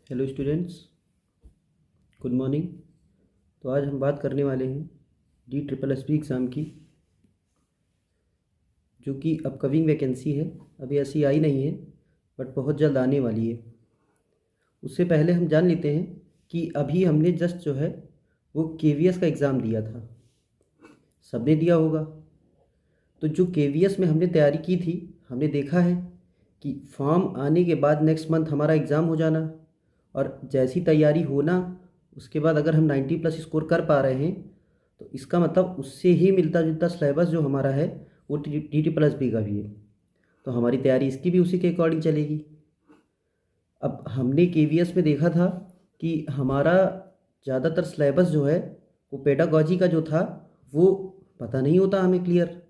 Hello students, good morning. तो आज हम बात करने वाले हैं DSSB एग्ज़ाम की, जो कि अपकमिंग वैकेंसी है। अभी ऐसी आई नहीं है, बट बहुत जल्द आने वाली है। उससे पहले हम जान लेते हैं कि अभी हमने जस्ट जो है वो KVS का एग्ज़ाम दिया था। सबने दिया होगा। तो जो KVS में हमने तैयारी की थी, हमने देखा है कि फॉर्म आने के बाद नेक्स्ट मंथ हमारा एग्ज़ाम हो जाना, और जैसी तैयारी होना उसके बाद अगर हम 90+ स्कोर कर पा रहे हैं तो इसका मतलब उससे ही मिलता जुलता सिलेबस जो हमारा है वो DSSB का भी है। तो हमारी तैयारी इसकी भी उसी के अकॉर्डिंग चलेगी। अब हमने KVS में देखा था कि हमारा ज़्यादातर सिलेबस जो है वो पेडागॉजी का जो था वो पता नहीं होता हमें क्लियर।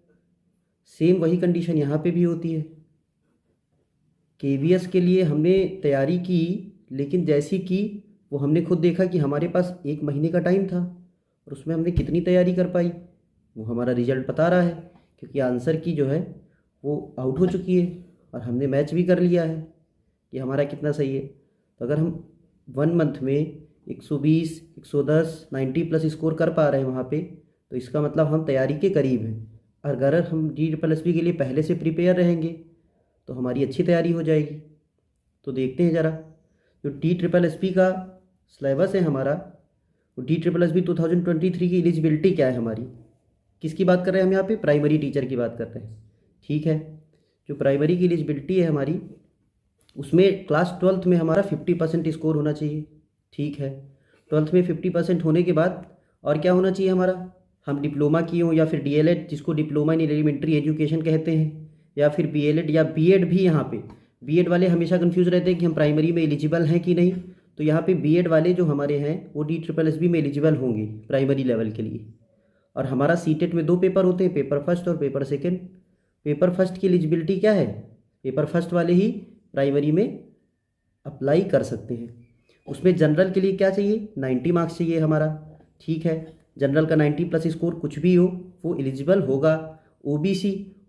सेम वही कंडीशन यहाँ पे भी होती है। KVS के लिए हमने तैयारी की, लेकिन जैसी की वो हमने खुद देखा कि हमारे पास 1 महीने का टाइम था, और उसमें हमने कितनी तैयारी कर पाई वो हमारा रिजल्ट बता रहा है। क्योंकि आंसर की जो है वो आउट हो चुकी है और हमने मैच भी कर लिया है कि हमारा कितना सही है। तो अगर हम 1 मंथ में 120, 110, 90+ स्कोर कर पा रहे हैं वहाँ पे, तो इसका मतलब हम तैयारी के करीब हैं। और अगर हम DSSB के लिए पहले से प्रिपेयर रहेंगे तो हमारी अच्छी तैयारी हो जाएगी। तो देखते हैं ज़रा, जो DSSB का सिलेबस है हमारा, वो DSSB 2023 की एलिजिबिलिटी क्या है हमारी। किसकी बात कर रहे हैं हम यहाँ पे? प्राइमरी टीचर की बात कर रहे हैं। ठीक है, जो प्राइमरी की एलिजिबिलिटी है हमारी, उसमें क्लास 12th में हमारा 50% स्कोर होना चाहिए। ठीक है, 12th में 50% होने के बाद और क्या होना चाहिए हमारा? हम डिप्लोमा किए हों या फिर DLED, जिसको डिप्लोमा इन एलिमेंट्री एजुकेशन कहते हैं, या फिर BLED या B.Ed भी। यहाँ पे B.Ed वाले हमेशा कंफ्यूज रहते हैं कि हम प्राइमरी में एलिजिबल हैं कि नहीं। तो यहाँ पे B.Ed वाले जो हमारे हैं वो DSSB में एलिजिबल होंगे प्राइमरी लेवल के लिए। और हमारा CTET में 2 पेपर होते हैं, पेपर फर्स्ट और पेपर सेकेंड। पेपर फर्स्ट की एलिजिबिलिटी क्या है? पेपर फर्स्ट वाले ही प्राइमरी में अप्लाई कर सकते हैं। उसमें जनरल के लिए क्या चाहिए? 90 मार्क्स चाहिए हमारा। ठीक है, जनरल का 90+ स्कोर कुछ भी हो वो एलिजिबल होगा।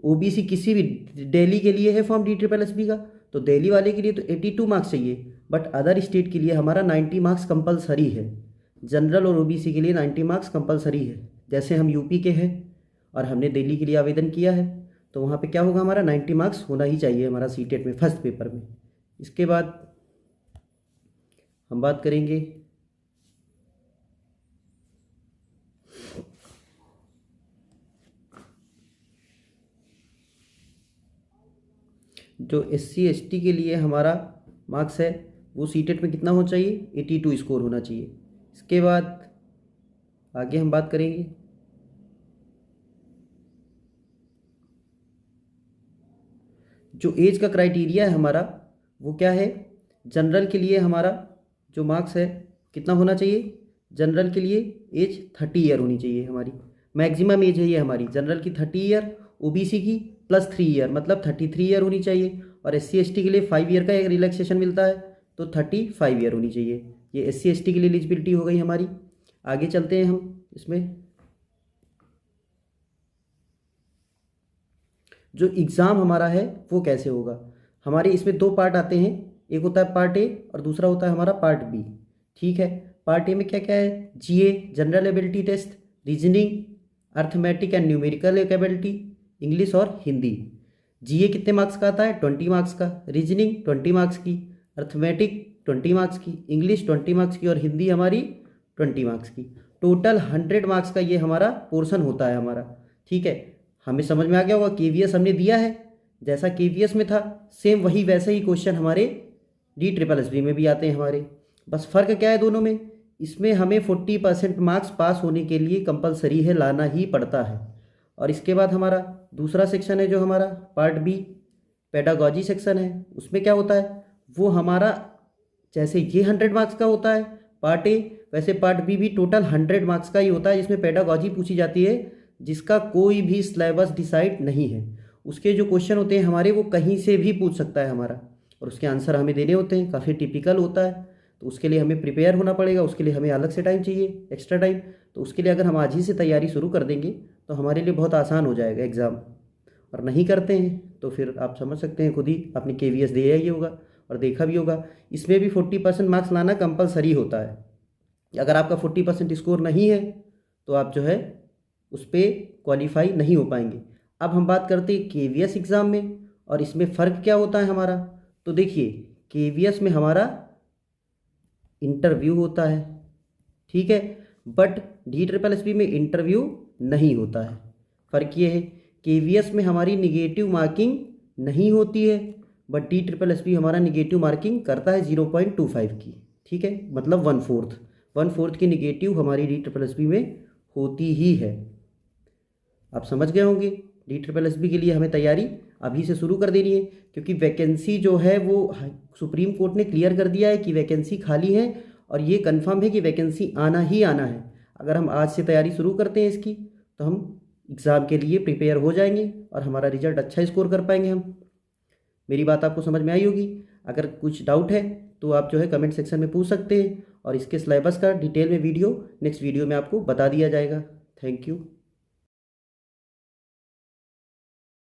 ओबीसी किसी भी, दिल्ली के लिए है फॉर्म DSSB का, तो दिल्ली वाले के लिए तो 82 मार्क्स चाहिए, बट अदर स्टेट के लिए हमारा 90 मार्क्स कंपलसरी है। जनरल और OBC के लिए 90 मार्क्स कंपलसरी है। जैसे हम यूपी के हैं और हमने दिल्ली के लिए आवेदन किया है, तो वहाँ पे क्या होगा? हमारा 90 मार्क्स होना ही चाहिए हमारा CTET में, फर्स्ट पेपर में। इसके बाद हम बात करेंगे जो SC ST के लिए हमारा मार्क्स है वो CTET में कितना होना चाहिए? 82 स्कोर होना चाहिए। इसके बाद आगे हम बात करेंगे जो एज का क्राइटेरिया है हमारा, वो क्या है? जनरल के लिए हमारा जो मार्क्स है कितना होना चाहिए? जनरल के लिए एज 30 ईयर होनी चाहिए हमारी। मैक्सिमम एज है ये हमारी, जनरल की 30 ईयर, OBC की +3 ईयर, मतलब 33 ईयर होनी चाहिए। और SC ST के लिए 5 ईयर का एक रिलैक्सेशन मिलता है, तो 35 ईयर होनी चाहिए। ये SC ST के लिए एलिजिबिलिटी हो गई हमारी। आगे चलते हैं हम इसमें। जो एग्ज़ाम हमारा है वो कैसे होगा? हमारे इसमें 2 पार्ट आते हैं, एक होता है पार्ट ए और दूसरा होता है हमारा पार्ट बी। ठीक है, पार्ट ए में क्या क्या है? GA general ability test, reasoning, arithmetic and numerical ability, English और हिंदी। GA कितने मार्क्स का आता है? 20 मार्क्स का। रीजनिंग 20 मार्क्स की, अर्थमेटिक 20 मार्क्स की, इंग्लिश 20 मार्क्स की और हिंदी हमारी 20 मार्क्स की। टोटल 100 मार्क्स का ये हमारा पोर्शन होता है हमारा। ठीक है, हमें समझ में आ गया होगा। KVS हमने दिया है, जैसा KVS में था सेम वही वैसे ही क्वेश्चन हमारे DSSB में भी आते हैं हमारे। बस फ़र्क क्या है दोनों में? इसमें हमें 40% मार्क्स पास होने के लिए कंपलसरी है, लाना ही पड़ता है। और इसके बाद हमारा दूसरा सेक्शन है जो हमारा पार्ट बी, पेडागॉजी सेक्शन है। उसमें क्या होता है? वो हमारा जैसे ये 100 मार्क्स का होता है पार्ट ए, वैसे पार्ट बी भी टोटल 100 मार्क्स का ही होता है, जिसमें पेडागॉजी पूछी जाती है, जिसका कोई भी सिलेबस डिसाइड नहीं है। उसके जो क्वेश्चन होते हैं हमारे वो कहीं से भी पूछ सकता है हमारा, और उसके आंसर हमें देने होते हैं। काफ़ी टिपिकल होता है, तो उसके लिए हमें प्रिपेयर होना पड़ेगा। उसके लिए हमें अलग से टाइम चाहिए, एक्स्ट्रा टाइम। तो उसके लिए अगर हम आज ही से तैयारी शुरू कर देंगे तो हमारे लिए बहुत आसान हो जाएगा एग्ज़ाम। और नहीं करते हैं तो फिर आप समझ सकते हैं खुद ही, आपने KVS दिया ही होगा और देखा भी होगा, इसमें भी 40% मार्क्स लाना कंपलसरी होता है। अगर आपका 40% स्कोर नहीं है तो आप जो है उस पर क्वालिफाई नहीं हो पाएंगे। अब हम बात करते हैं KVS एग्ज़ाम में, और इसमें फ़र्क क्या होता है हमारा। तो देखिए, KVS में हमारा इंटरव्यू होता है, ठीक है, बट DSSS में इंटरव्यू नहीं होता है। फ़र्क ये है, KVS में हमारी निगेटिव मार्किंग नहीं होती है, बट DSSS हमारा निगेटिव मार्किंग करता है 0.25 की, ठीक है, मतलब 1/4 की निगेटिव हमारी DSSS में होती ही है। आप समझ गए होंगे, DSSS के लिए हमें तैयारी अभी से शुरू कर देनी है, क्योंकि वैकेंसी जो है वो सुप्रीम कोर्ट ने क्लियर कर दिया है कि वैकेंसी खाली है, और ये कंफर्म है कि वैकेंसी आना ही आना है। अगर हम आज से तैयारी शुरू करते हैं इसकी, तो हम एग्ज़ाम के लिए प्रिपेयर हो जाएंगे और हमारा रिजल्ट अच्छा स्कोर कर पाएंगे हम। मेरी बात आपको समझ में आई होगी। अगर कुछ डाउट है तो आप जो है कमेंट सेक्शन में पूछ सकते हैं, और इसके सिलेबस का डिटेल में वीडियो नेक्स्ट वीडियो में आपको बता दिया जाएगा। Thank you.